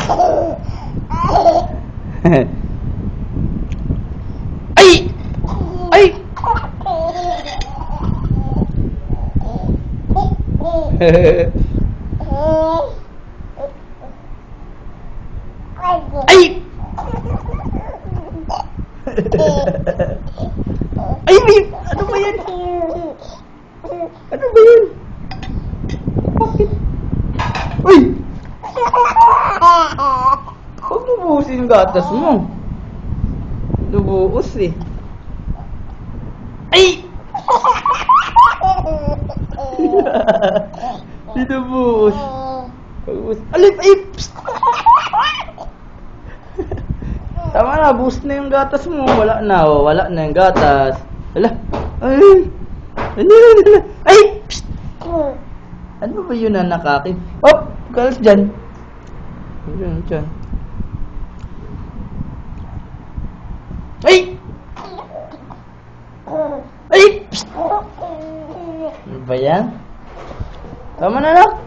Ay! Ay! Ay! Ay, may... Ano ba yan? Ano ba yan? Bakit? Uy! Huwag mo buhusin yung gatas mo. Lubuos eh. Ay! Lubuos. Alip! Ay! Psst! Tama na, boost na yung gatas mo. Wala na, oh. Wala na yung gatas. Wala. Ay! Ano? Ay! Psst! Ano ba yun na nakakin? Oh! Kalas dyan. Dyan. Ay! Ay! Psst! Ano ba yan? Tama na, anak.